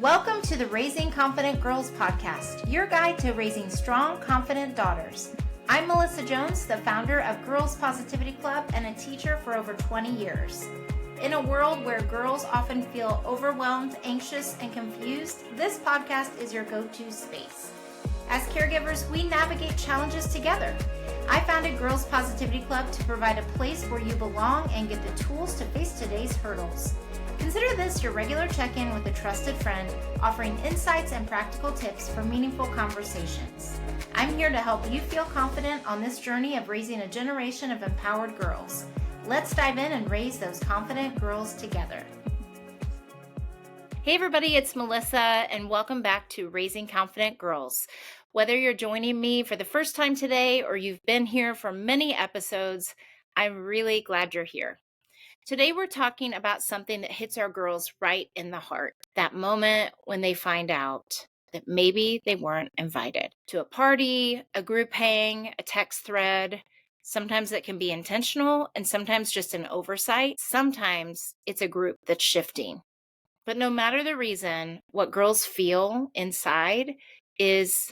Welcome to the Raising Confident Girls podcast, your guide to raising strong, confident daughters. I'm Melissa Jones, the founder of Girls Positivity Club and a teacher for over 20 years. In a world where girls often feel overwhelmed, anxious, and confused, this podcast is your go-to space. As caregivers, we navigate challenges together. I founded Girls Positivity Club to provide a place where you belong and get the tools to face today's hurdles. Consider this your regular check-in with a trusted friend, offering insights and practical tips for meaningful conversations. I'm here to help you feel confident on this journey of raising a generation of empowered girls. Let's dive in and raise those confident girls together. Hey everybody, it's Melissa and welcome back to Raising Confident Girls. Whether you're joining me for the first time today or you've been here for many episodes, I'm really glad you're here. Today, we're talking about something that hits our girls right in the heart. That moment when they find out that maybe they weren't invited to a party, a group hang, a text thread. Sometimes it can be intentional and sometimes just an oversight. Sometimes it's a group that's shifting. But no matter the reason, what girls feel inside is,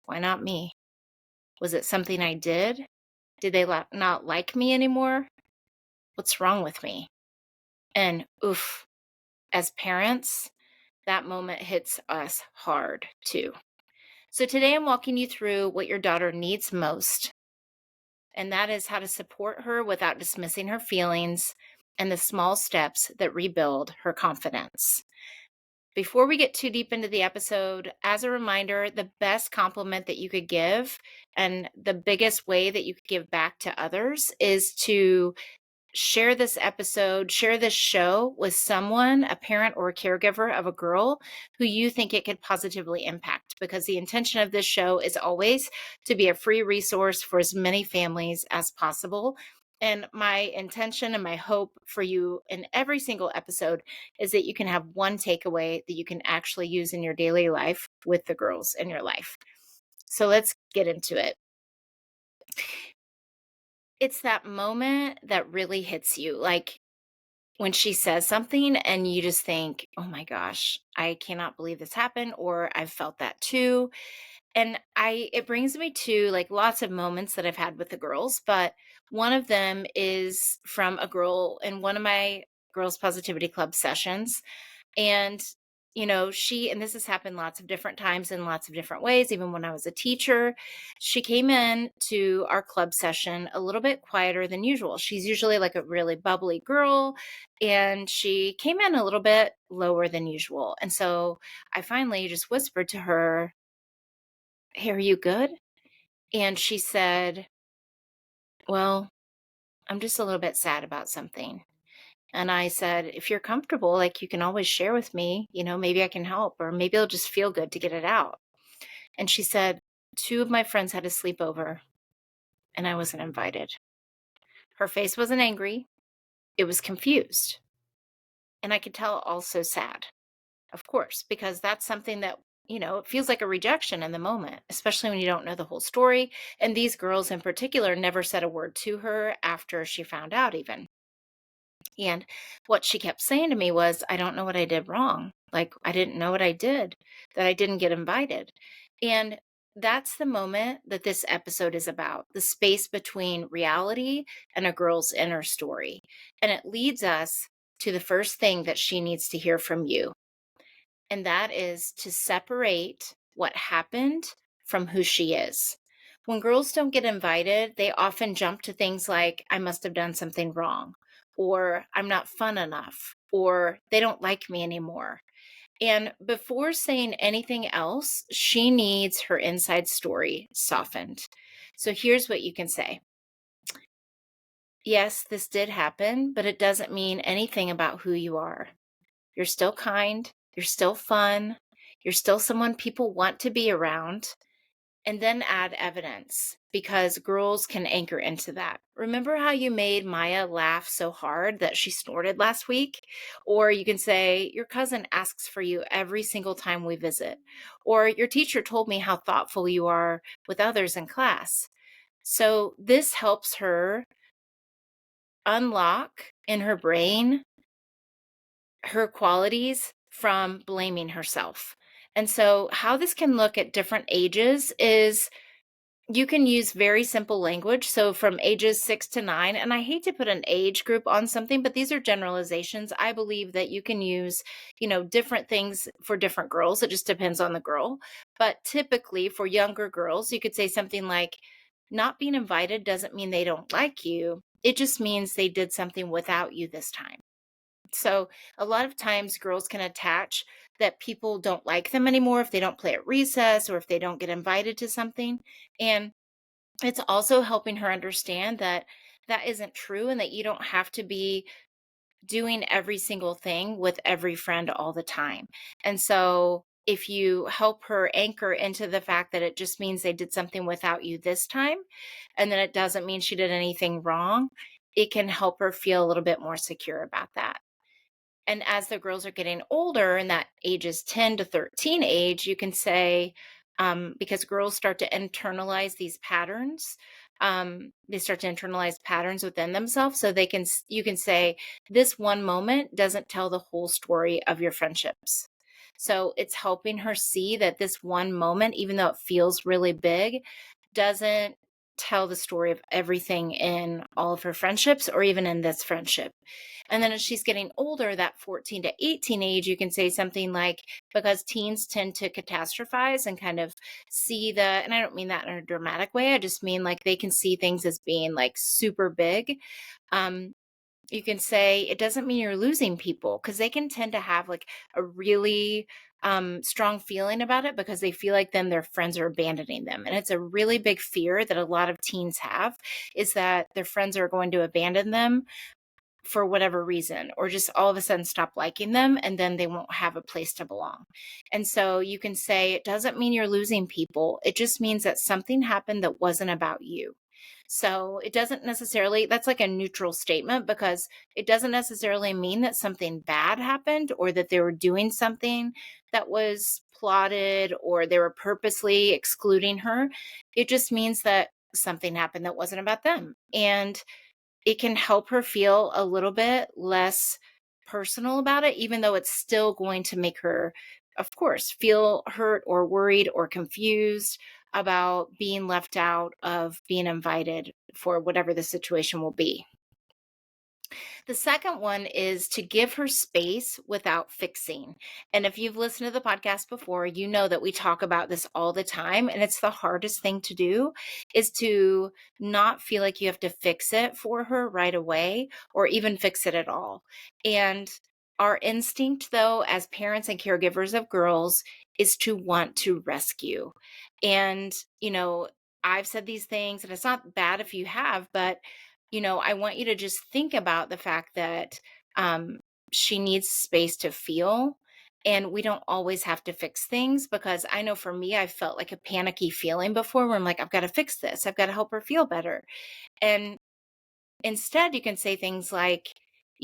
why not me? Was it something I did? Did they not like me anymore? What's wrong with me? And oof, as parents, that moment hits us hard too. So today I'm walking you through what your daughter needs most, and that is how to support her without dismissing her feelings and the small steps that rebuild her confidence. Before we get too deep into the episode, as a reminder, the best compliment that you could give and the biggest way that you could give back to others is to share this episode, share this show with someone, a parent or a caregiver of a girl who you think it could positively impact, because the intention of this show is always to be a free resource for as many families as possible. And my intention and my hope for you in every single episode is that you can have one takeaway that you can actually use in your daily life with the girls in your life. So let's get into it. It's that moment that really hits you, like when she says something and you just think, oh my gosh, I cannot believe this happened, or I've felt that too. And it brings me to like lots of moments that I've had with the girls, but one of them is from a girl in one of my Girls Positivity Club sessions. And, and this has happened lots of different times in lots of different ways. Even when I was a teacher, she came in to our club session a little bit quieter than usual. She's usually like a really bubbly girl, and she came in a little bit lower than usual. And so I finally just whispered to her, "Hey, are you good?" And she said, "Well, I'm just a little bit sad about something." And I said, "If you're comfortable, like you can always share with me, maybe I can help, or maybe it'll just feel good to get it out." And she said, "Two of my friends had a sleepover and I wasn't invited." Her face wasn't angry. It was confused. And I could tell also sad, of course, because that's something that, it feels like a rejection in the moment, especially when you don't know the whole story. And these girls in particular never said a word to her after she found out even. And what she kept saying to me was, "I don't know what I did wrong. Like, I didn't know what I did, that I didn't get invited." And that's the moment that this episode is about, the space between reality and a girl's inner story. And it leads us to the first thing that she needs to hear from you. And that is to separate what happened from who she is. When girls don't get invited, they often jump to things like, "I must have done something wrong," or "I'm not fun enough," or "they don't like me anymore." And before saying anything else, she needs her inside story softened. So here's what you can say. "Yes, this did happen, but it doesn't mean anything about who you are. You're still kind. You're still fun. You're still someone people want to be around." And then add evidence, because girls can anchor into that. "Remember how you made Maya laugh so hard that she snorted last week?" Or you can say, "Your cousin asks for you every single time we visit." Or, "Your teacher told me how thoughtful you are with others in class." So this helps her unlock in her brain her qualities from blaming herself. And so, how this can look at different ages is you can use very simple language. So from ages 6 to 9, and I hate to put an age group on something, but these are generalizations. I believe that you can use, different things for different girls. It just depends on the girl. But typically for younger girls, you could say something like, not being invited doesn't mean they don't like you. It just means they did something without you this time. So a lot of times girls can attach that people don't like them anymore if they don't play at recess or if they don't get invited to something. And it's also helping her understand that that isn't true and that you don't have to be doing every single thing with every friend all the time. And so if you help her anchor into the fact that it just means they did something without you this time, and then it doesn't mean she did anything wrong, it can help her feel a little bit more secure about that. And as the girls are getting older, in that ages 10 to 13 age, you can say, because girls start to internalize these patterns, they start to internalize patterns within themselves. So you can say, this one moment doesn't tell the whole story of your friendships. So it's helping her see that this one moment, even though it feels really big, doesn't tell the story of everything in all of her friendships or even in this friendship. And then as she's getting older, that 14 to 18 age, you can say something like, because teens tend to catastrophize and kind of see and I don't mean that in a dramatic way. I just mean like they can see things as being like super big. Um, you can say it doesn't mean you're losing people because they can tend to have like a really strong feeling about it because they feel like then their friends are abandoning them. And it's a really big fear that a lot of teens have, is that their friends are going to abandon them for whatever reason, or just all of a sudden stop liking them, and then they won't have a place to belong. And so you can say, it doesn't mean you're losing people. It just means that something happened that wasn't about you. So it doesn't necessarily, that's like a neutral statement because it doesn't necessarily mean that something bad happened or that they were doing something that was plotted or they were purposely excluding her. It just means that something happened that wasn't about them. And it can help her feel a little bit less personal about it, even though it's still going to make her, of course, feel hurt or worried or confused about being left out of being invited for whatever the situation will be. The second one is to give her space without fixing. And if you've listened to the podcast before, you know that we talk about this all the time. And it's the hardest thing to do, is to not feel like you have to fix it for her right away or even fix it at all. And our instinct, though, as parents and caregivers of girls, is to want to rescue. And, I've said these things, and it's not bad if you have, but I want you to just think about the fact that um, she needs space to feel. And we don't always have to fix things, because I know for me, I felt like a panicky feeling before where I'm like, I've got to fix this. I've got to help her feel better. And instead, you can say things like,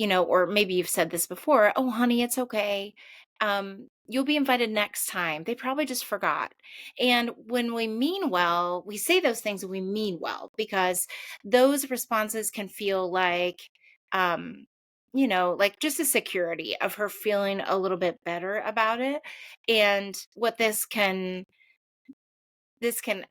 or maybe you've said this before, oh, honey, it's okay. You'll be invited next time. They probably just forgot. And when we mean well, we say those things and we mean well, because those responses can feel like, um, like just a security of her feeling a little bit better about it. And what this can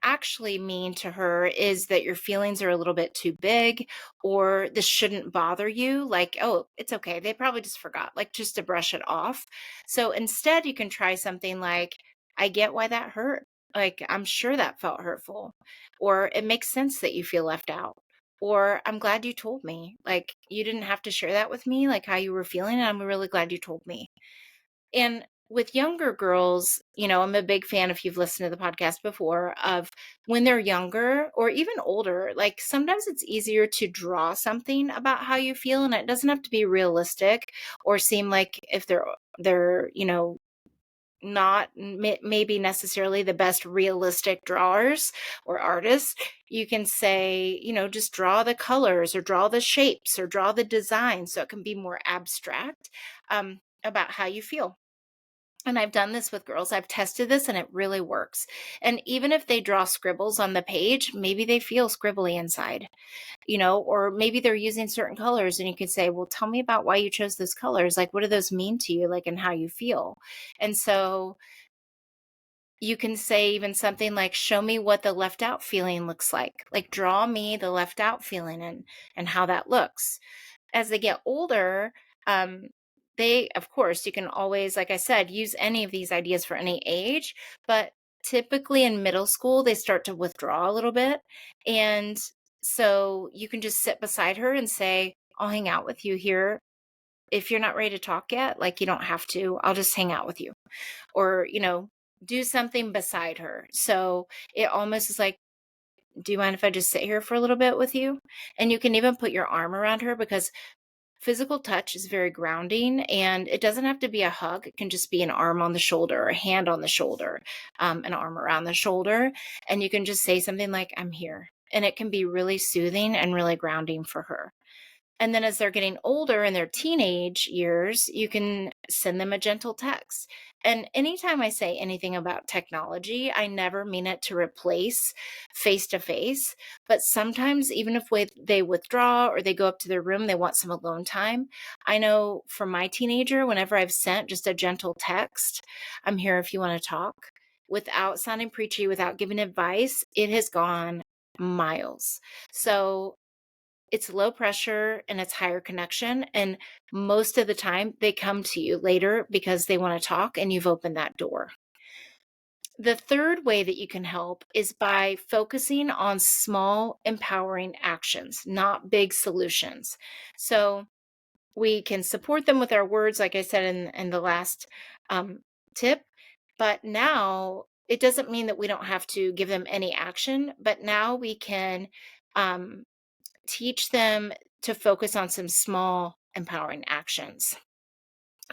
actually mean to her is that your feelings are a little bit too big, or this shouldn't bother you. Like, oh, it's okay. They probably just forgot, like just to brush it off. So instead, you can try something like, I get why that hurt. Like, I'm sure that felt hurtful. Or it makes sense that you feel left out. Or I'm glad you told me. Like, you didn't have to share that with me, like how you were feeling. And I'm really glad you told me. And with younger girls, I'm a big fan, if you've listened to the podcast before, of when they're younger or even older, like sometimes it's easier to draw something about how you feel, and it doesn't have to be realistic or seem like if they're, not maybe necessarily the best realistic drawers or artists. You can say, just draw the colors or draw the shapes or draw the design so it can be more abstract about how you feel. And I've done this with girls. I've tested this and it really works. And even if they draw scribbles on the page, maybe they feel scribbly inside, or maybe they're using certain colors and you could say, well, tell me about why you chose those colors. Like, what do those mean to you? Like, and how you feel. And so you can say even something like, show me what the left out feeling looks like. Like, draw me the left out feeling and how that looks. As they get older, um, they, of course, you can always, like I said, use any of these ideas for any age, but typically in middle school, they start to withdraw a little bit. And so you can just sit beside her and say, I'll hang out with you here. If you're not ready to talk yet, like you don't have to, I'll just hang out with you. Or, do something beside her. So it almost is like, do you mind if I just sit here for a little bit with you? And you can even put your arm around her because physical touch is very grounding, and it doesn't have to be a hug. It can just be an arm on the shoulder, or a hand on the shoulder, an arm around the shoulder. And you can just say something like, I'm here. And it can be really soothing and really grounding for her. And then as they're getting older in their teenage years, you can send them a gentle text. And anytime I say anything about technology, I never mean it to replace face to face. But sometimes, even if they withdraw or they go up to their room, they want some alone time. I know for my teenager, whenever I've sent just a gentle text, I'm here if you want to talk, without sounding preachy, without giving advice, it has gone miles. So it's low pressure and it's higher connection. And most of the time, they come to you later because they want to talk and you've opened that door. The third way that you can help is by focusing on small, empowering actions, not big solutions. So we can support them with our words, like I said in the last um, tip. But now it doesn't mean that we don't have to give them any action, but now we can um, teach them to focus on some small, empowering actions.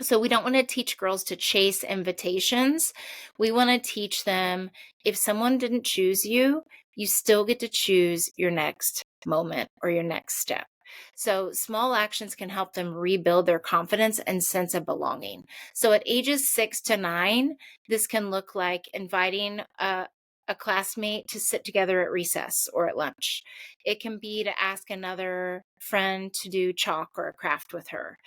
So we don't want to teach girls to chase invitations. We want to teach them if someone didn't choose you, you still get to choose your next moment or your next step. So small actions can help them rebuild their confidence and sense of belonging. So at ages 6 to 9, this can look like inviting a classmate to sit together at recess or at lunch. It can be to ask another friend to do chalk or a craft with her.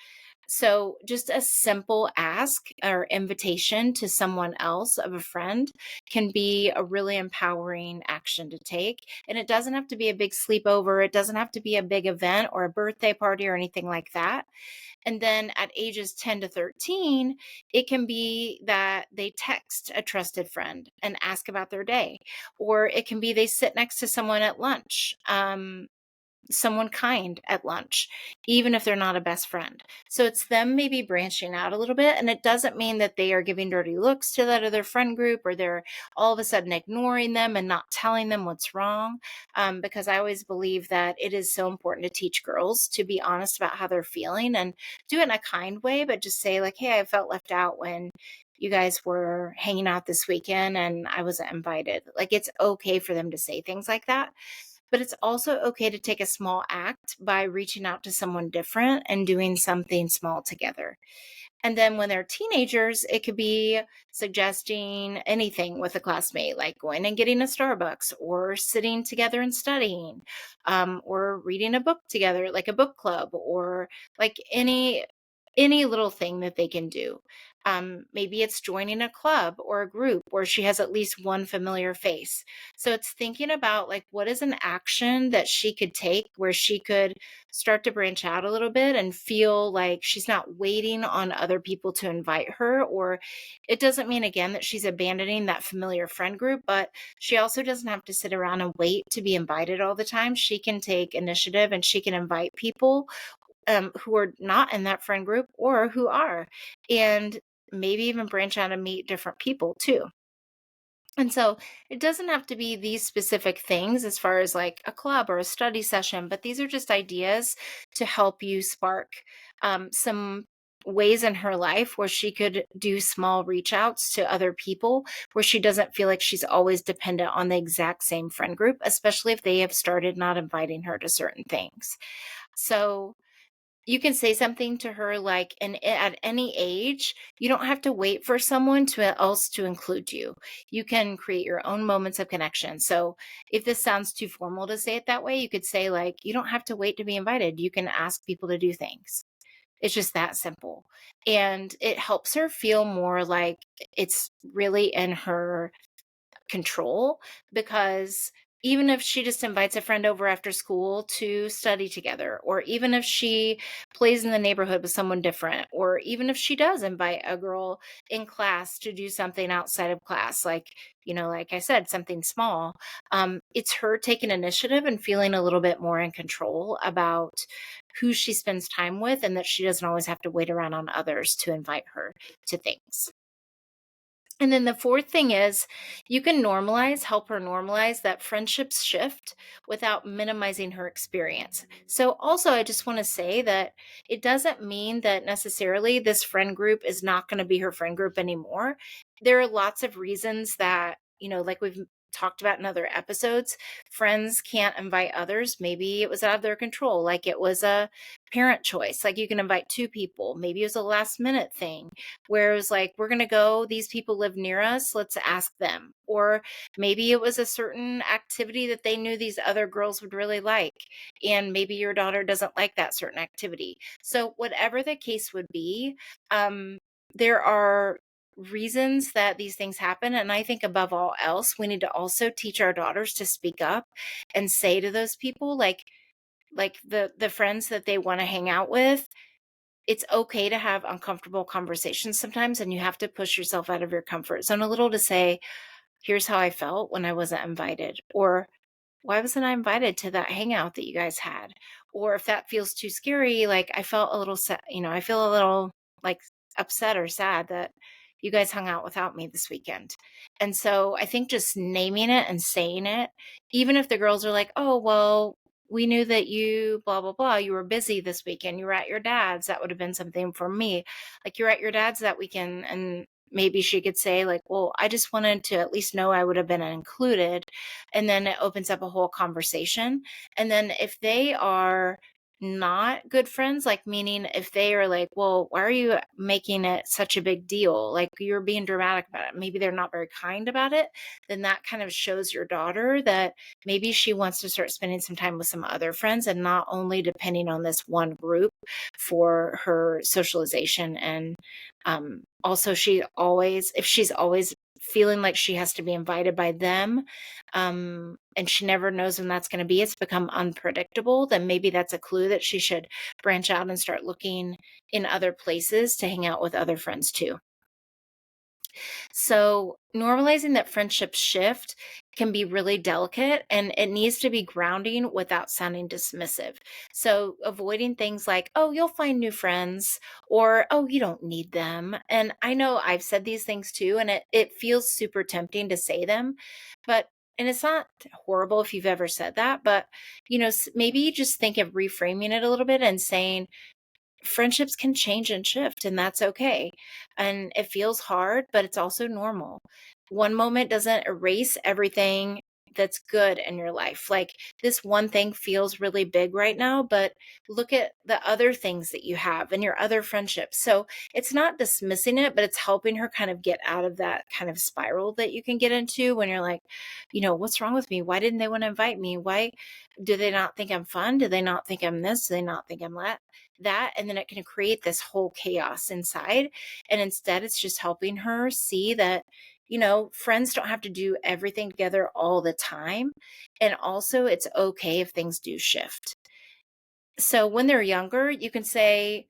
So, just a simple ask or invitation to someone else of a friend can be a really empowering action to take. And it doesn't have to be a big sleepover, it doesn't have to be a big event or a birthday party or anything like that. And then at ages 10 to 13, it can be that they text a trusted friend and ask about their day, or it can be they sit next to someone at lunch. Someone kind at lunch, even if they're not a best friend. So it's them maybe branching out a little bit. And it doesn't mean that they are giving dirty looks to that other friend group or they're all of a sudden ignoring them and not telling them what's wrong. Because I always believe that it is so important to teach girls to be honest about how they're feeling and do it in a kind way, but just say, like, hey, I felt left out when you guys were hanging out this weekend and I wasn't invited. Like, it's okay for them to say things like that. But it's also okay to take a small act by reaching out to someone different and doing something small together. And then when they're teenagers, it could be suggesting anything with a classmate, like going and getting a Starbucks or sitting together and studying, or reading a book together, like a book club, or like any little thing that they can do. Maybe it's joining a club or a group where she has at least one familiar face. So it's thinking about, like, what is an action that she could take where she could start to branch out a little bit and feel like she's not waiting on other people to invite her. Or it doesn't mean, again, that she's abandoning that familiar friend group, but she also doesn't have to sit around and wait to be invited all the time. She can take initiative and she can invite people who are not in that friend group or who are, and maybe even branch out and meet different people too. And so it doesn't have to be these specific things as far as like a club or a study session, but these are just ideas to help you spark some ways in her life where she could do small reach outs to other people, where she doesn't feel like she's always dependent on the exact same friend group, especially if they have started not inviting her to certain things. So You can say something to her like, and at any age, you don't have to wait for someone to else to include you. You can create your own moments of connection. So if this sounds too formal to say it that way, you could say like, you don't have to wait to be invited. You can ask people to do things. It's just that simple. And it helps her feel more like it's really in her control, because even if she just invites a friend over after school to study together, or even if she plays in the neighborhood with someone different, or even if she does invite a girl in class to do something outside of class, like, like I said, something small, it's her taking initiative and feeling a little bit more in control about who she spends time with, and that she doesn't always have to wait around on others to invite her to things. And then the fourth thing is you can help her normalize that friendships shift without minimizing her experience. So, also, I just want to say that it doesn't mean that necessarily this friend group is not going to be her friend group anymore. There are lots of reasons that, like we've talked about in other episodes, friends can't invite others. Maybe it was out of their control, like it was a parent choice, like you can invite two people. Maybe it was a last minute thing where it was like, we're going to go, these people live near us, let's ask them. Or maybe it was a certain activity that they knew these other girls would really like. And maybe your daughter doesn't like that certain activity. So, whatever the case would be, there are reasons that these things happen. And I think above all else, we need to also teach our daughters to speak up and say to those people, like the friends that they want to hang out with, it's okay to have uncomfortable conversations sometimes, and you have to push yourself out of your comfort zone a little to say, here's how I felt when I wasn't invited, or why wasn't I invited to that hangout that you guys had? Or if that feels too scary, like I felt a little sad, I feel a little like upset or sad that you guys hung out without me this weekend. And so I think just naming it and saying it, even if the girls are like, oh, well, we knew that you blah, blah, blah, you were busy this weekend. You were at your dad's. That would have been something for me. Like, you're at your dad's that weekend. And maybe she could say, like, well, I just wanted to at least know I would have been included. And then it opens up a whole conversation. And then if they are not good friends, like, meaning if they are like, well, why are you making it such a big deal, like you're being dramatic about it, maybe they're not very kind about it, then that kind of shows your daughter that maybe she wants to start spending some time with some other friends and not only depending on this one group for her socialization. And also, if she's always feeling like she has to be invited by them, and she never knows when that's going to be, it's become unpredictable, then maybe that's a clue that she should branch out and start looking in other places to hang out with other friends too. So, normalizing that friendships shift can be really delicate, and it needs to be grounding without sounding dismissive. So, avoiding things like, oh, you'll find new friends, or oh, you don't need them. And I know I've said these things too, and it feels super tempting to say them, but and it's not horrible if you've ever said that, but maybe you just think of reframing it a little bit and saying, friendships can change and shift, and that's okay. And it feels hard, but it's also normal. One moment doesn't erase everything that's good in your life. Like, this one thing feels really big right now, but look at the other things that you have and your other friendships. So it's not dismissing it, but it's helping her kind of get out of that kind of spiral that you can get into when you're like, what's wrong with me? Why didn't they want to invite me? Why do they not think I'm fun? Do they not think I'm this? Do they not think I'm that? And then it can create this whole chaos inside. And instead, it's just helping her see that, friends don't have to do everything together all the time. And also, it's okay if things do shift. So when they're younger, you can say,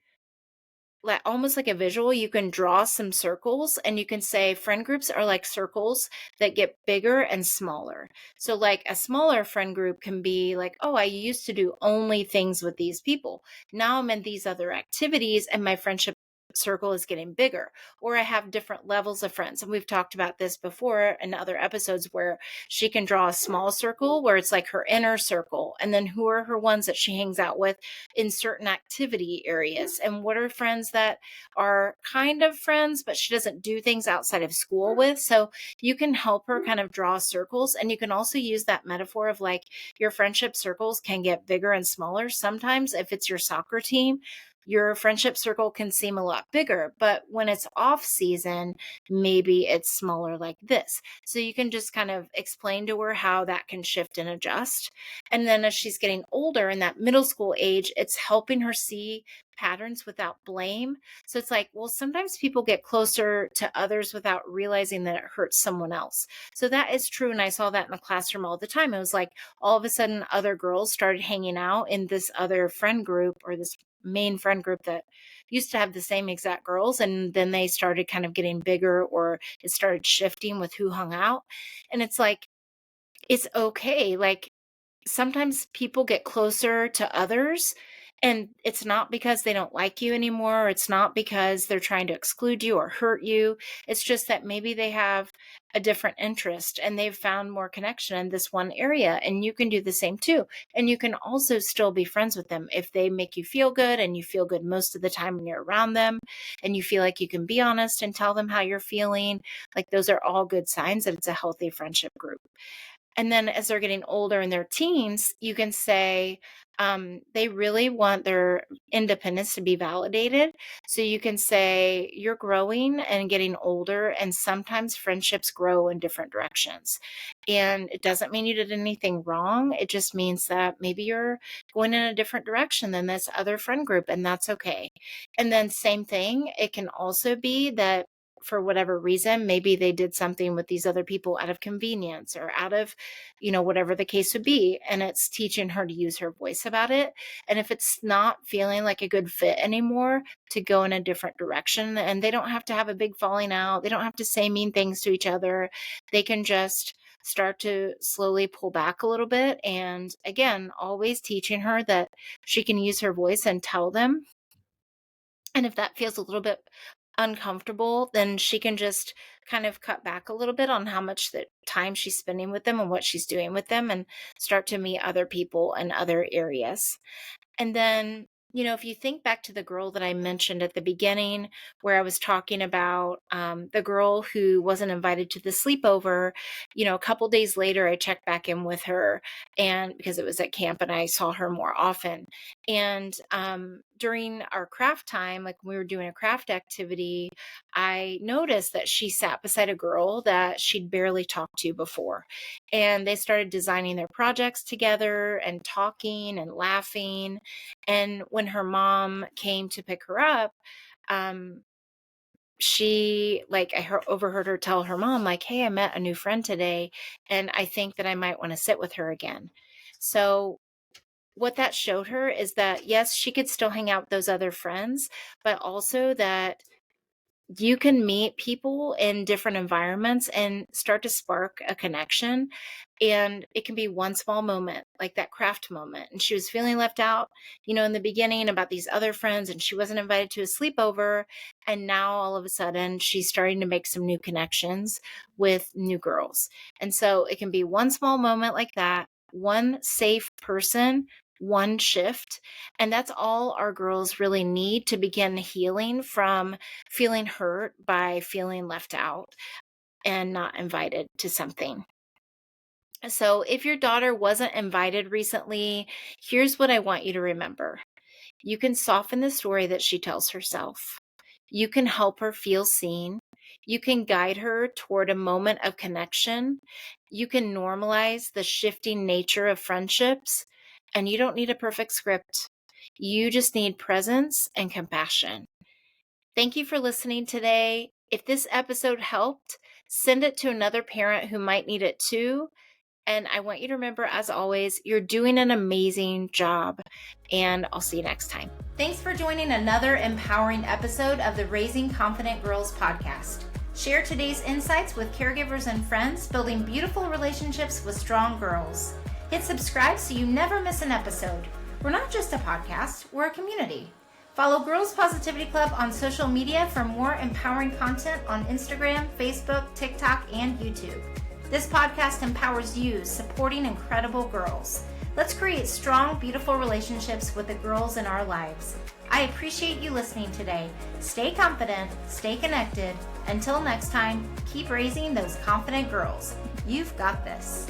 like, almost like a visual, you can draw some circles and you can say friend groups are like circles that get bigger and smaller. So like a smaller friend group can be like, oh, I used to do only things with these people. Now I'm in these other activities and my friendship circle is getting bigger. Or I have different levels of friends. And we've talked about this before in other episodes where she can draw a small circle where it's like her inner circle. And then who are her ones that she hangs out with in certain activity areas, and what are friends that are kind of friends but she doesn't do things outside of school with. So you can help her kind of draw circles, and you can also use that metaphor of like, your friendship circles can get bigger and smaller. Sometimes if it's your soccer team, your friendship circle can seem a lot bigger. But when it's off season, maybe it's smaller like this. So you can just kind of explain to her how that can shift and adjust. And then as she's getting older in that middle school age, it's helping her see patterns without blame. So it's like, well, sometimes people get closer to others without realizing that it hurts someone else. So that is true. And I saw that in the classroom all the time. It was like all of a sudden other girls started hanging out in this other friend group, or this main friend group that used to have the same exact girls. And then they started kind of getting bigger, or it started shifting with who hung out. And it's like, it's okay. Like, sometimes people get closer to others, and it's not because they don't like you anymore. Or it's not because they're trying to exclude you or hurt you. It's just that maybe they have a different interest and they've found more connection in this one area, and you can do the same too. And you can also still be friends with them if they make you feel good, and you feel good most of the time when you're around them, and you feel like you can be honest and tell them how you're feeling. Like, those are all good signs that it's a healthy friendship group. And then as they're getting older in their teens, you can say they really want their independence to be validated. So you can say, you're growing and getting older, and sometimes friendships grow in different directions. And it doesn't mean you did anything wrong. It just means that maybe you're going in a different direction than this other friend group, and that's okay. And then same thing, it can also be that for whatever reason, maybe they did something with these other people out of convenience, or out of, whatever the case would be. And it's teaching her to use her voice about it. And if it's not feeling like a good fit anymore, to go in a different direction. And they don't have to have a big falling out. They don't have to say mean things to each other. They can just start to slowly pull back a little bit. And again, always teaching her that she can use her voice and tell them. And if that feels a little bit uncomfortable, then she can just kind of cut back a little bit on how much the time she's spending with them and what she's doing with them, and start to meet other people in other areas. And then, if you think back to the girl that I mentioned at the beginning, where I was talking about the girl who wasn't invited to the sleepover, a couple days later, I checked back in with her, and because it was at camp and I saw her more often. And during our craft time, like when we were doing a craft activity, I noticed that she sat beside a girl that she'd barely talked to before. And they started designing their projects together and talking and laughing. And when her mom came to pick her up, she, like, overheard her tell her mom, like, hey, I met a new friend today, and I think that I might want to sit with her again. So what that showed her is that, yes, she could still hang out with those other friends, but also that you can meet people in different environments and start to spark a connection. And it can be one small moment, like that craft moment. And she was feeling left out, in the beginning about these other friends, and she wasn't invited to a sleepover. And now all of a sudden she's starting to make some new connections with new girls. And so it can be one small moment like that, one safe person, one shift. And that's all our girls really need to begin healing from feeling hurt by feeling left out and not invited to something. So if your daughter wasn't invited recently, here's what I want you to remember. You can soften the story that she tells herself. You can help her feel seen. You can guide her toward a moment of connection. You can normalize the shifting nature of friendships. And you don't need a perfect script. You just need presence and compassion. Thank you for listening today. If this episode helped, send it to another parent who might need it too. And I want you to remember, as always, you're doing an amazing job. And I'll see you next time. Thanks for joining another empowering episode of the Raising Confident Girls podcast. Share today's insights with caregivers and friends, building beautiful relationships with strong girls. Hit subscribe so you never miss an episode. We're not just a podcast, we're a community. Follow Girls Positivity Club on social media for more empowering content on Instagram, Facebook, TikTok, and YouTube. This podcast empowers you, supporting incredible girls. Let's create strong, beautiful relationships with the girls in our lives. I appreciate you listening today. Stay confident, stay connected. Until next time, keep raising those confident girls. You've got this.